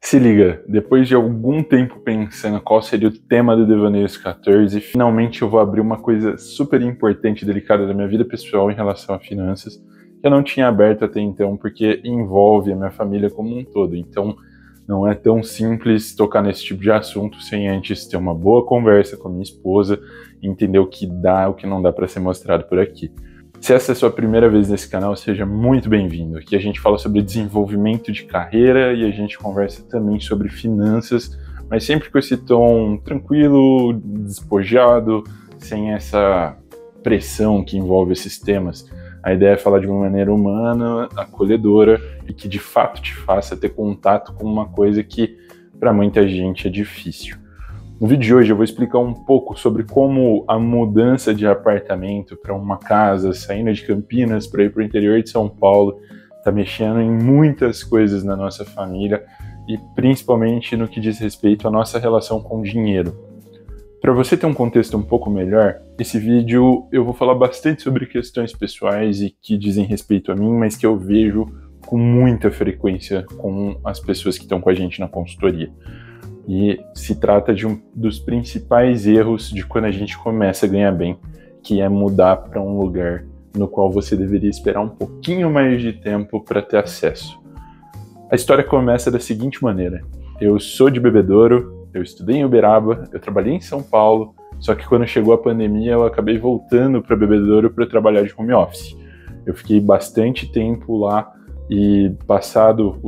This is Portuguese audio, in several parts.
Se liga, depois de algum tempo pensando qual seria o tema do Devaneios 14, finalmente eu vou abrir uma coisa super importante e delicada da minha vida pessoal em relação a finanças, que eu não tinha aberto até então, porque envolve a minha família como um todo. Então, não é tão simples tocar nesse tipo de assunto sem antes ter uma boa conversa com a minha esposa e entender o que dá, o que não dá para ser mostrado por aqui. Se essa é a sua primeira vez nesse canal, seja muito bem-vindo. Aqui a gente fala sobre desenvolvimento de carreira e a gente conversa também sobre finanças, mas sempre com esse tom tranquilo, despojado, sem essa pressão que envolve esses temas. A ideia é falar de uma maneira humana, acolhedora e que de fato te faça ter contato com uma coisa que para muita gente é difícil. No vídeo de hoje eu vou explicar um pouco sobre como a mudança de apartamento para uma casa, saindo de Campinas para ir para o interior de São Paulo, está mexendo em muitas coisas na nossa família e principalmente no que diz respeito à nossa relação com o dinheiro. Para você ter um contexto um pouco melhor, esse vídeo eu vou falar bastante sobre questões pessoais e que dizem respeito a mim, mas que eu vejo com muita frequência com as pessoas que estão com a gente na consultoria. E se trata de um dos principais erros de quando a gente começa a ganhar bem, que é mudar para um lugar no qual você deveria esperar um pouquinho mais de tempo para ter acesso. A história começa da seguinte maneira: eu sou de Bebedouro, eu estudei em Uberaba, eu trabalhei em São Paulo, só que quando chegou a pandemia eu acabei voltando para Bebedouro para trabalhar de home office. Eu fiquei bastante tempo lá e passado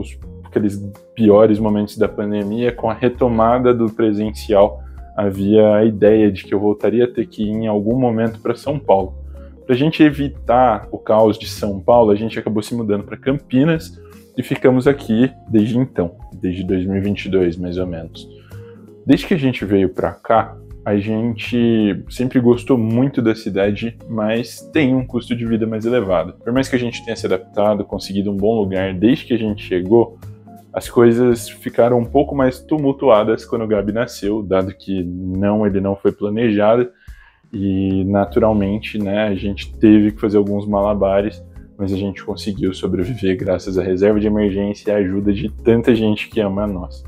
aqueles piores momentos da pandemia, com a retomada do presencial, havia a ideia de que eu voltaria a ter que ir em algum momento para São Paulo. Para a gente evitar o caos de São Paulo, a gente acabou se mudando para Campinas e ficamos aqui desde então, desde 2022 mais ou menos. Desde que a gente veio para cá, a gente sempre gostou muito da cidade, mas tem um custo de vida mais elevado. Por mais que a gente tenha se adaptado, conseguido um bom lugar desde que a gente chegou, as coisas ficaram um pouco mais tumultuadas quando o Gabi nasceu, dado que ele não foi planejado e naturalmente, a gente teve que fazer alguns malabares, mas a gente conseguiu sobreviver graças à reserva de emergência e à ajuda de tanta gente que ama nós.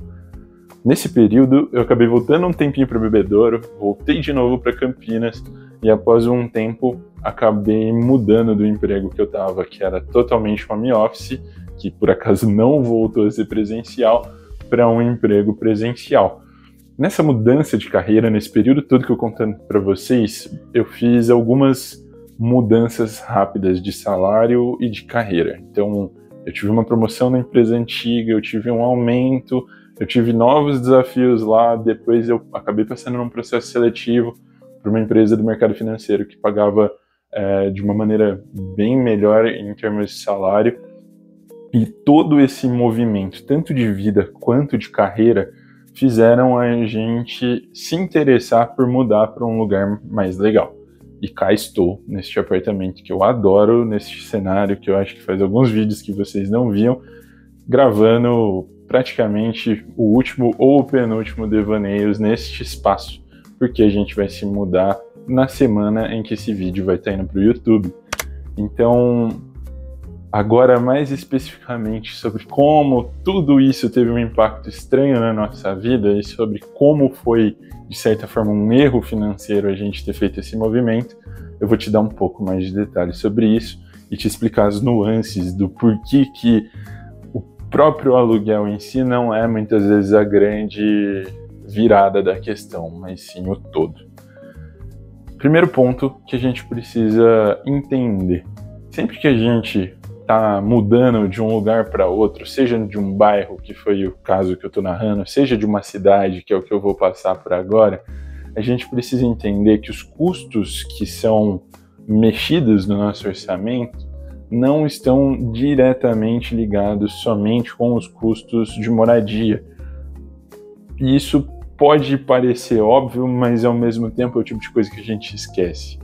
Nesse período, eu acabei voltando um tempinho para Bebedouro, voltei de novo para Campinas e após um tempo acabei mudando do emprego que eu estava, que era totalmente home office, que por acaso não voltou a ser presencial, para um emprego presencial. Nessa mudança de carreira, nesse período todo que eu contando para vocês, eu fiz algumas mudanças rápidas de salário e de carreira. Então, eu tive uma promoção na empresa antiga, eu tive um aumento, eu tive novos desafios lá, depois eu acabei passando num processo seletivo para uma empresa do mercado financeiro que pagava de uma maneira bem melhor em termos de salário. E todo esse movimento, tanto de vida quanto de carreira, fizeram a gente se interessar por mudar para um lugar mais legal. E cá estou, neste apartamento que eu adoro, neste cenário que eu acho que faz alguns vídeos que vocês não viam, gravando praticamente o último ou o penúltimo Devaneios neste espaço, porque a gente vai se mudar na semana em que esse vídeo vai estar indo para o YouTube. Então, agora, mais especificamente sobre como tudo isso teve um impacto estranho na nossa vida e sobre como foi, de certa forma, um erro financeiro a gente ter feito esse movimento, eu vou te dar um pouco mais de detalhes sobre isso e te explicar as nuances do porquê que o próprio aluguel em si não é muitas vezes a grande virada da questão, mas sim o todo. Primeiro ponto que a gente precisa entender: sempre que a gente está mudando de um lugar para outro, seja de um bairro, que foi o caso que eu estou narrando, seja de uma cidade, que é o que eu vou passar por agora, a gente precisa entender que os custos que são mexidos no nosso orçamento não estão diretamente ligados somente com os custos de moradia. E isso pode parecer óbvio, mas ao mesmo tempo é o tipo de coisa que a gente esquece.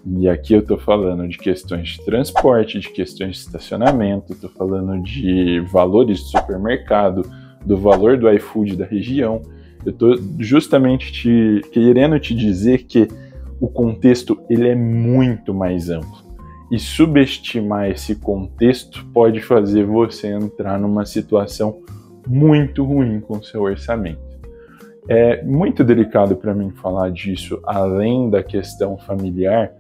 E aqui eu estou falando de questões de transporte, de questões de estacionamento, estou falando de valores de supermercado, do valor do iFood da região. Eu estou justamente querendo te dizer que o contexto ele é muito mais amplo. E subestimar esse contexto pode fazer você entrar numa situação muito ruim com o seu orçamento. É muito delicado para mim falar disso, além da questão familiar,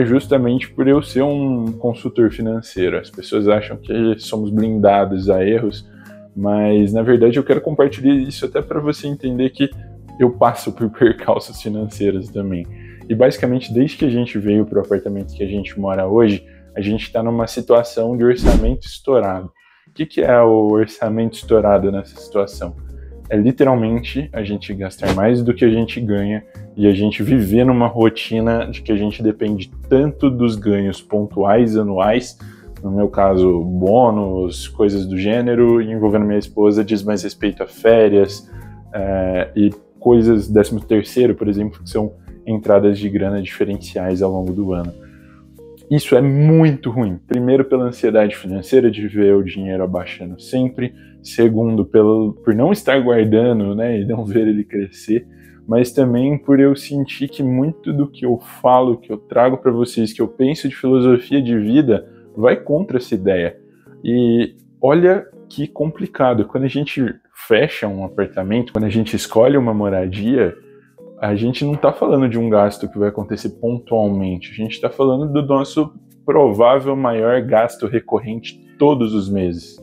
justamente por eu ser um consultor financeiro. As pessoas acham que somos blindados a erros, mas na verdade eu quero compartilhar isso até para você entender que eu passo por percalços financeiros também. E basicamente, desde que a gente veio para o apartamento que a gente mora hoje, a gente está numa situação de orçamento estourado. O que é o orçamento estourado nessa situação? É literalmente a gente gastar mais do que a gente ganha e a gente viver numa rotina de que a gente depende tanto dos ganhos pontuais, anuais, no meu caso, bônus, coisas do gênero, e envolvendo minha esposa, diz mais respeito a férias e coisas, 13º, por exemplo, que são entradas de grana diferenciais ao longo do ano. Isso é muito ruim. Primeiro, pela ansiedade financeira de ver o dinheiro abaixando sempre. Segundo, por não estar guardando, né, e não ver ele crescer. Mas também por eu sentir que muito do que eu falo, que eu trago para vocês, que eu penso de filosofia de vida, vai contra essa ideia. E olha que complicado. Quando a gente fecha um apartamento, quando a gente escolhe uma moradia, a gente não está falando de um gasto que vai acontecer pontualmente, a gente está falando do nosso provável maior gasto recorrente todos os meses.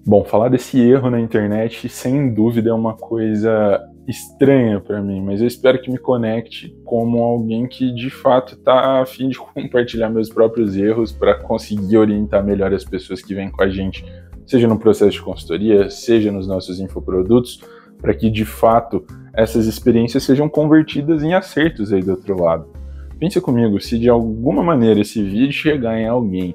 Bom, falar desse erro na internet, sem dúvida, é uma coisa estranha para mim, mas eu espero que me conecte como alguém que de fato está a fim de compartilhar meus próprios erros para conseguir orientar melhor as pessoas que vêm com a gente, seja no processo de consultoria, seja nos nossos infoprodutos, para que de fato essas experiências sejam convertidas em acertos aí do outro lado. Pensa comigo, se de alguma maneira esse vídeo chegar em alguém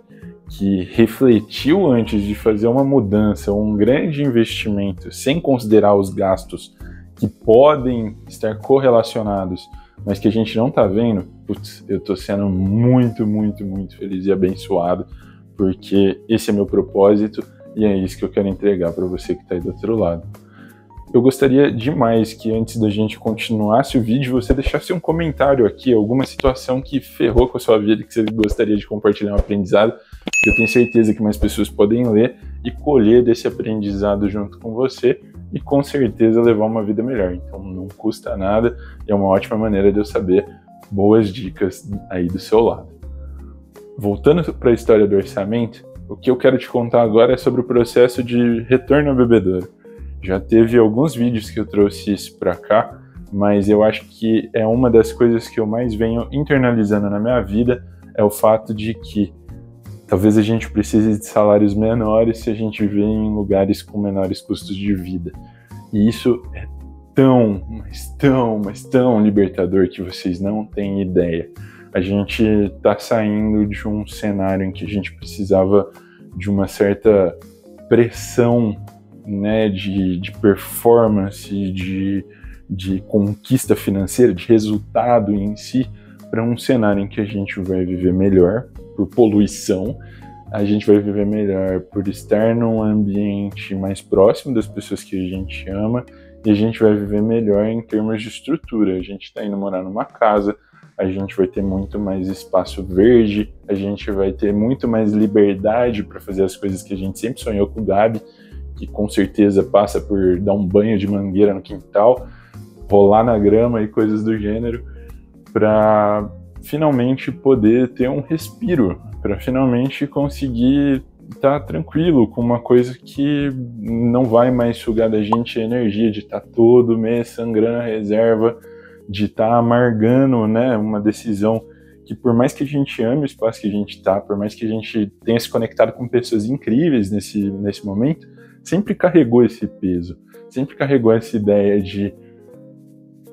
que refletiu antes de fazer uma mudança ou um grande investimento, sem considerar os gastos que podem estar correlacionados, mas que a gente não está vendo, putz, eu estou sendo muito, muito, muito feliz e abençoado, porque esse é meu propósito e é isso que eu quero entregar para você que está aí do outro lado. Eu gostaria demais que antes da gente continuasse o vídeo, você deixasse um comentário aqui, alguma situação que ferrou com a sua vida, que você gostaria de compartilhar um aprendizado, que eu tenho certeza que mais pessoas podem ler e colher desse aprendizado junto com você e com certeza levar uma vida melhor. Então não custa nada e é uma ótima maneira de eu saber boas dicas aí do seu lado. Voltando para a história do orçamento, o que eu quero te contar agora é sobre o processo de retorno ao bebedouro. Já teve alguns vídeos que eu trouxe isso para cá, mas eu acho que é uma das coisas que eu mais venho internalizando na minha vida, é o fato de que talvez a gente precise de salários menores se a gente viver em lugares com menores custos de vida. E isso é mas tão libertador que vocês não têm ideia. A gente está saindo de um cenário em que a gente precisava de uma certa pressão, né, de performance, de conquista financeira, de resultado em si, para um cenário em que a gente vai viver melhor por poluição, a gente vai viver melhor por estar num ambiente mais próximo das pessoas que a gente ama, e a gente vai viver melhor em termos de estrutura. A gente está indo morar numa casa, a gente vai ter muito mais espaço verde, a gente vai ter muito mais liberdade para fazer as coisas que a gente sempre sonhou com o Gabi, que com certeza passa por dar um banho de mangueira no quintal, rolar na grama e coisas do gênero, para finalmente poder ter um respiro, para finalmente conseguir estar tranquilo com uma coisa que não vai mais sugar da gente a energia de estar todo mês sangrando a reserva, de estar amargando, né, uma decisão que, por mais que a gente ame o espaço que a gente está, por mais que a gente tenha se conectado com pessoas incríveis nesse momento, sempre carregou esse peso, sempre carregou essa ideia de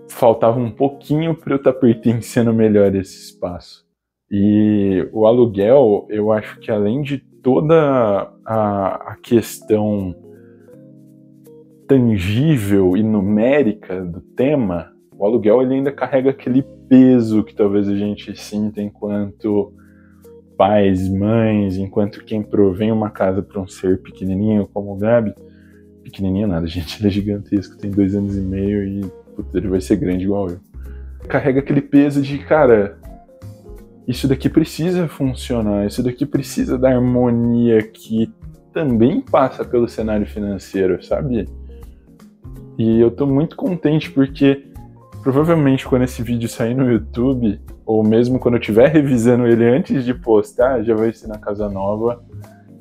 faltava um pouquinho para eu estar pertencendo melhor a esse espaço. E o aluguel, eu acho que além de toda a questão tangível e numérica do tema, o aluguel ele ainda carrega aquele peso que talvez a gente sinta enquanto pais, mães, enquanto quem provém uma casa para um ser pequenininho como o Gabi. Pequenininho nada, gente, ele é gigantesco, tem 2 anos e meio e putz, ele vai ser grande igual eu. Carrega aquele peso de, cara, isso daqui precisa funcionar, isso daqui precisa da harmonia que também passa pelo cenário financeiro, sabe? E eu tô muito contente porque provavelmente quando esse vídeo sair no YouTube, ou mesmo quando eu estiver revisando ele antes de postar, já vai ser na casa nova,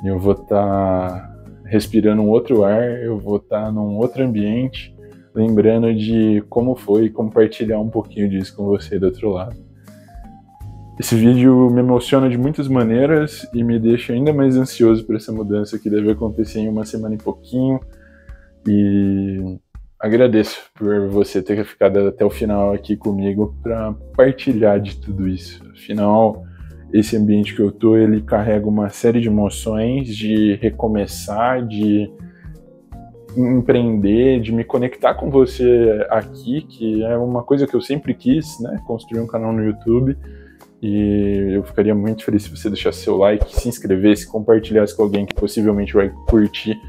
e eu vou estar respirando um outro ar, eu vou estar num outro ambiente, lembrando de como foi compartilhar um pouquinho disso com você do outro lado. Esse vídeo me emociona de muitas maneiras e me deixa ainda mais ansioso por essa mudança que deve acontecer em uma semana e pouquinho. E agradeço por você ter ficado até o final aqui comigo para partilhar de tudo isso. Afinal, esse ambiente que eu tô, ele carrega uma série de emoções, de recomeçar, de empreender, de me conectar com você aqui, que é uma coisa que eu sempre quis, né? Construir um canal no YouTube. E eu ficaria muito feliz se você deixasse seu like, se inscrevesse, compartilhasse com alguém que possivelmente vai curtir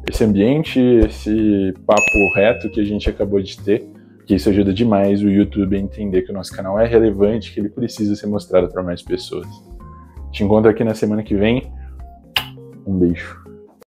esse ambiente, esse papo reto que a gente acabou de ter, que isso ajuda demais o YouTube a entender que o nosso canal é relevante, que ele precisa ser mostrado para mais pessoas. Te encontro aqui na semana que vem. Um beijo.